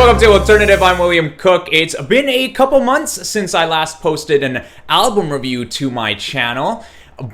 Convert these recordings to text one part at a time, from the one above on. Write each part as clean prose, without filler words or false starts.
welcome to Alternative. I'm William Cook. It's been a couple months since I last posted an album review to my channel,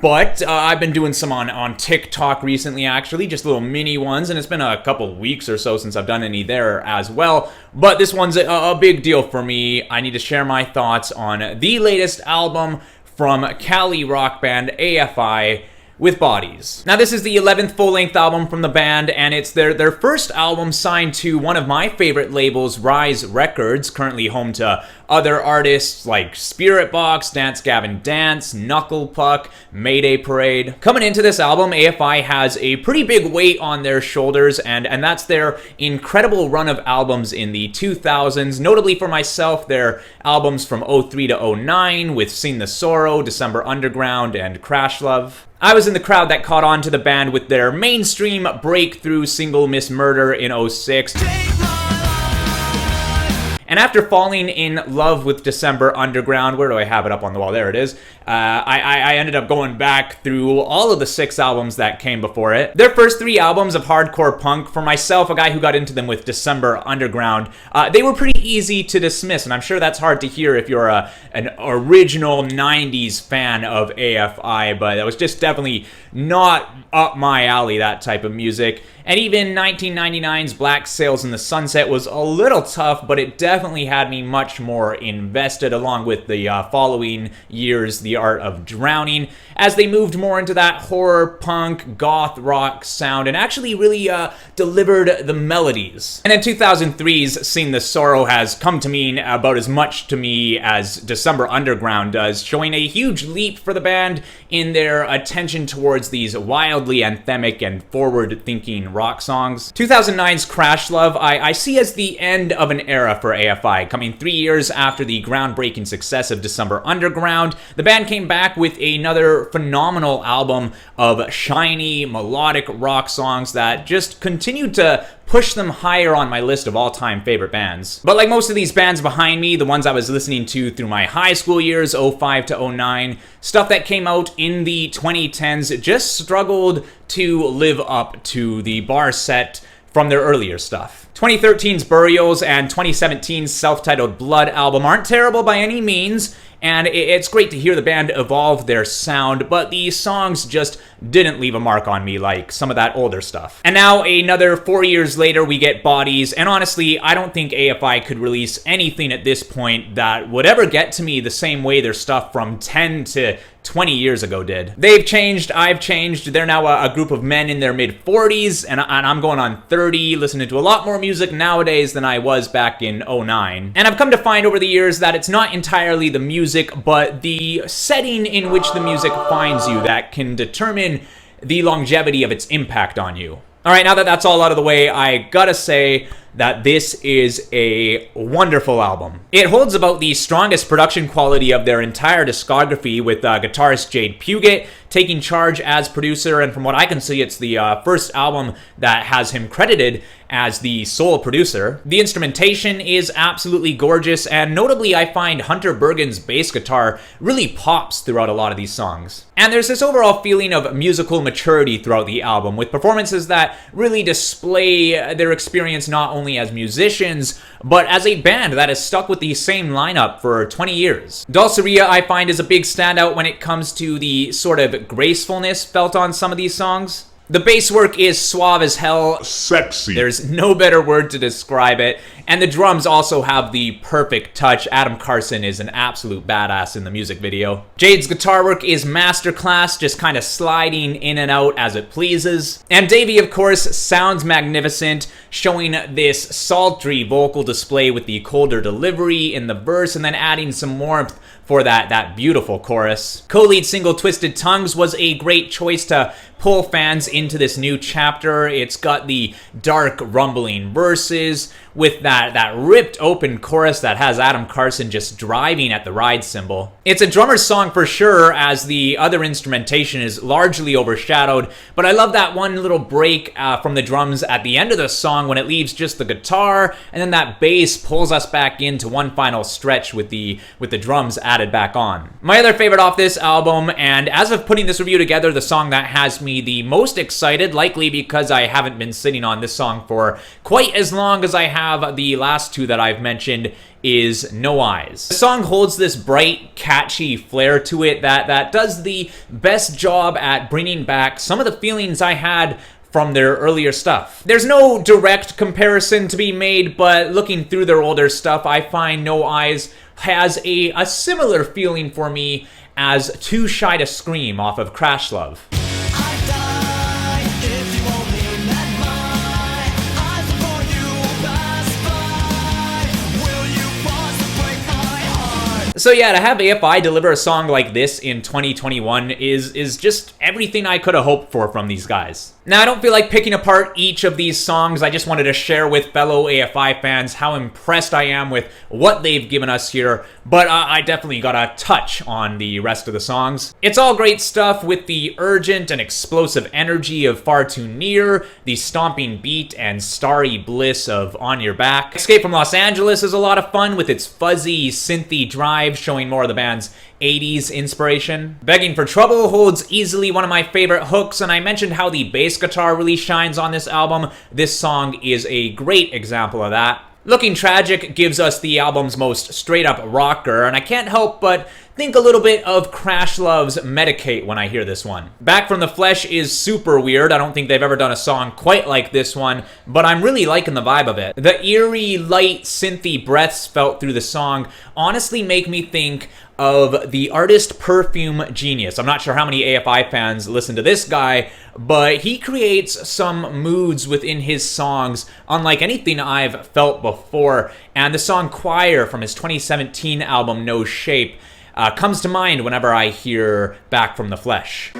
but I've been doing some on TikTok recently, actually, just little mini ones, and it's been a couple weeks or so since I've done any there as well. But this one's a big deal for me. I need to share my thoughts on the latest album from Cali rock band AFI, with Bodies. Now, this is the 11th full-length album from the band, and it's their first album signed to one of my favorite labels, Rise Records, currently home to other artists like Spirit Box, Dance Gavin Dance, Knuckle Puck, Mayday Parade. Coming into this album, AFI has a pretty big weight on their shoulders, and that's their incredible run of albums in the 2000s. Notably for myself, their albums from 03 to 09 with Seen the Sorrow, December Underground, and Crash Love. I was in the crowd that caught on to the band with their mainstream breakthrough single Miss Murder in 06. And after falling in love with December Underground, where do I have it up on the wall? There it is. I ended up going back through all of the 6 albums that came before it. Their first 3 albums of hardcore punk, for myself, a guy who got into them with December Underground, they were pretty easy to dismiss, and I'm sure that's hard to hear if you're an original 90s fan of AFI, but that was just definitely not up my alley, that type of music. And even 1999's Black Sails in the Sunset was a little tough, but it definitely had me much more invested, along with the following years, The Art of Drowning, as they moved more into that horror, punk, goth rock sound, and actually really delivered the melodies. And then 2003's Seen the Sorrow has come to mean about as much to me as December Underground does, showing a huge leap for the band in their attention towards these wildly anthemic and forward-thinking rock songs. 2009's Crash Love I see as the end of an era for AFI. Coming 3 years after the groundbreaking success of December Underground, the band came back with another phenomenal album of shiny, melodic rock songs that just continued to push them higher on my list of all-time favorite bands. But like most of these bands behind me, the ones I was listening to through my high school years, 05 to 09, stuff that came out in the 2010s just struggled to live up to the bar set from their earlier stuff. 2013's Burials and 2017's self-titled Blood album aren't terrible by any means, and it's great to hear the band evolve their sound, but the songs just didn't leave a mark on me like some of that older stuff. And now, another 4 years later, we get Bodies, and honestly, I don't think AFI could release anything at this point that would ever get to me the same way their stuff from 10 to 20 years ago did. They've changed, I've changed, they're now a group of men in their mid-40s, and I'm going on 30, listening to a lot more music nowadays than I was back in 09. And I've come to find over the years that it's not entirely the music, but the setting in which the music finds you that can determine the longevity of its impact on you. Alright, now that that's all out of the way, I gotta say that this is a wonderful album. It holds about the strongest production quality of their entire discography, with guitarist Jade Puget taking charge as producer, and from what I can see, it's the first album that has him credited as the sole producer. The instrumentation is absolutely gorgeous, and notably I find Hunter Bergen's bass guitar really pops throughout a lot of these songs. And there's this overall feeling of musical maturity throughout the album, with performances that really display their experience not only as musicians, but as a band that has stuck with the same lineup for 20 years. Dulceria, I find, is a big standout when it comes to the sort of gracefulness felt on some of these songs. The bass work is suave as hell. Sexy. There's no better word to describe it. And the drums also have the perfect touch. Adam Carson is an absolute badass in the music video. Jade's guitar work is masterclass, just kind of sliding in and out as it pleases. And Davey, of course, sounds magnificent, showing this sultry vocal display with the colder delivery in the verse, and then adding some warmth for that beautiful chorus. Co-lead single Twisted Tongues was a great choice to pull fans into this new chapter. It's got the dark, rumbling verses with that ripped open chorus that has Adam Carson just driving at the ride cymbal. It's a drummer's song for sure, as the other instrumentation is largely overshadowed, but I love that one little break from the drums at the end of the song when it leaves just the guitar, and then that bass pulls us back into one final stretch with the drums added back on. My other favorite off this album, and as of putting this review together, the song that has me me the most excited, likely because I haven't been sitting on this song for quite as long as I have the last two that I've mentioned, is No Eyes. The song holds this bright, catchy flair to it that does the best job at bringing back some of the feelings I had from their earlier stuff. There's no direct comparison to be made, but looking through their older stuff, I find No Eyes has a similar feeling for me as Too Shy to Scream off of Crash Love. So yeah, to have AFI deliver a song like this in 2021 is just everything I could have hoped for from these guys. Now, I don't feel like picking apart each of these songs. I just wanted to share with fellow AFI fans how impressed I am with what they've given us here, but I definitely got a touch on the rest of the songs. It's all great stuff with the urgent and explosive energy of Far Too Near, the stomping beat and starry bliss of On Your Back. Escape from Los Angeles is a lot of fun with its fuzzy, synthy drive, showing more of the band's 80s inspiration. Begging for Trouble holds easily one of my favorite hooks, and I mentioned how the bass guitar really shines on this album. This song is a great example of that. Looking Tragic gives us the album's most straight-up rocker, and I can't help but think a little bit of Crash Love's Medicate when I hear this one. Back from the Flesh is super weird. I don't think they've ever done a song quite like this one, but I'm really liking the vibe of it. The eerie, light, synthy breaths felt through the song honestly make me think of the artist Perfume Genius. I'm not sure how many AFI fans listen to this guy, but he creates some moods within his songs unlike anything I've felt before. And the song Choir from his 2017 album No Shape comes to mind whenever I hear Back from the Flesh.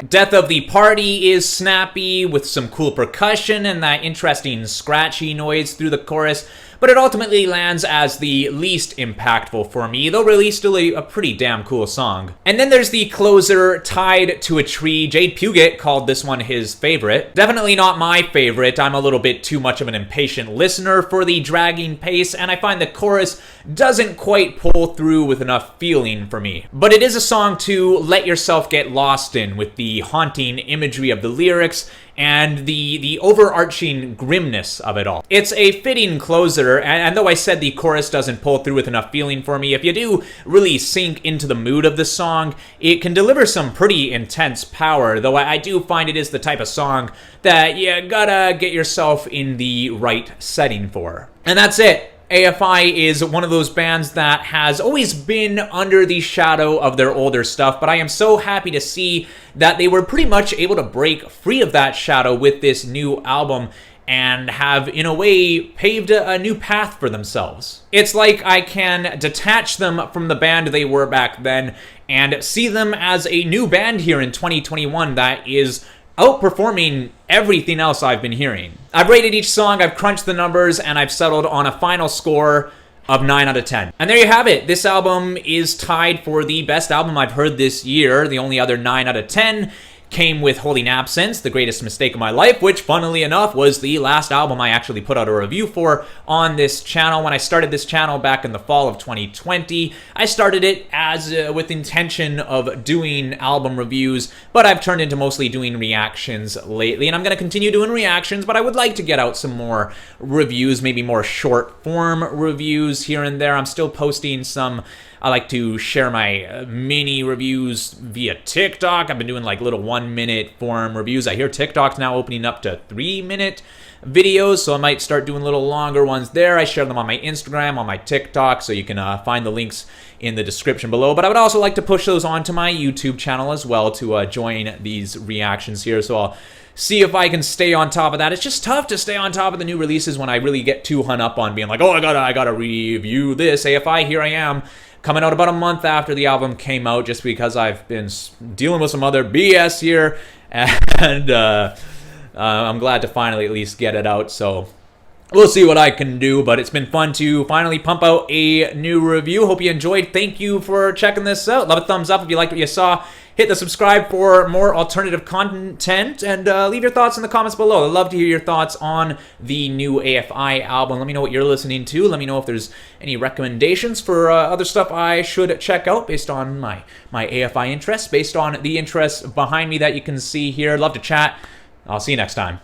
Death of the Party is snappy with some cool percussion and that interesting scratchy noise through the chorus, but it ultimately lands as the least impactful for me, though really still a pretty damn cool song. And then there's the closer, Tied to a Tree. Jade Puget called this one his favorite. Definitely not my favorite. I'm a little bit too much of an impatient listener for the dragging pace, and I find the chorus doesn't quite pull through with enough feeling for me. But it is a song to let yourself get lost in, with the haunting imagery of the lyrics and the overarching grimness of it all. It's a fitting closer, and though I said the chorus doesn't pull through with enough feeling for me, if you do really sink into the mood of the song, it can deliver some pretty intense power, though I do find it is the type of song that you gotta get yourself in the right setting for. And that's it. AFI is one of those bands that has always been under the shadow of their older stuff, but I am so happy to see that they were pretty much able to break free of that shadow with this new album and have, in a way, paved a new path for themselves. It's like I can detach them from the band they were back then and see them as a new band here in 2021 that is outperforming everything else I've been hearing. I've rated each song, I've crunched the numbers, and I've settled on a final score of 9 out of 10. And there you have it. This album is tied for the best album I've heard this year. The only other 9 out of 10 came with Holding Absence, The Greatest Mistake of My Life, which, funnily enough, was the last album I actually put out a review for on this channel. When I started this channel back in the fall of 2020, I started it as with intention of doing album reviews, but I've turned into mostly doing reactions lately, and I'm going to continue doing reactions, but I would like to get out some more reviews, maybe more short-form reviews here and there. I'm still posting some. I like to share my mini reviews via TikTok. I've been doing like little 1-minute form reviews. I hear TikTok's now opening up to 3-minute videos, so I might start doing little longer ones there. I share them on my Instagram, on my TikTok, so you can find the links in the description below. But I would also like to push those onto my YouTube channel as well to join these reactions here. So I'll see if I can stay on top of that. It's just tough to stay on top of the new releases when I really get too hung up on being like, oh, I gotta review this. AFI, here I am, coming out about a month after the album came out, just because I've been dealing with some other BS here, and I'm glad to finally at least get it out. So we'll see what I can do, but it's been fun to finally pump out a new review. Hope you enjoyed. Thank you for checking this out. Love a thumbs up if you liked what you saw. Hit the subscribe for more alternative content, and leave your thoughts in the comments below. I'd love to hear your thoughts on the new AFI album. Let me know what you're listening to. Let me know if there's any recommendations for other stuff I should check out based on my AFI interests, based on the interests behind me that you can see here. Love to chat. I'll see you next time.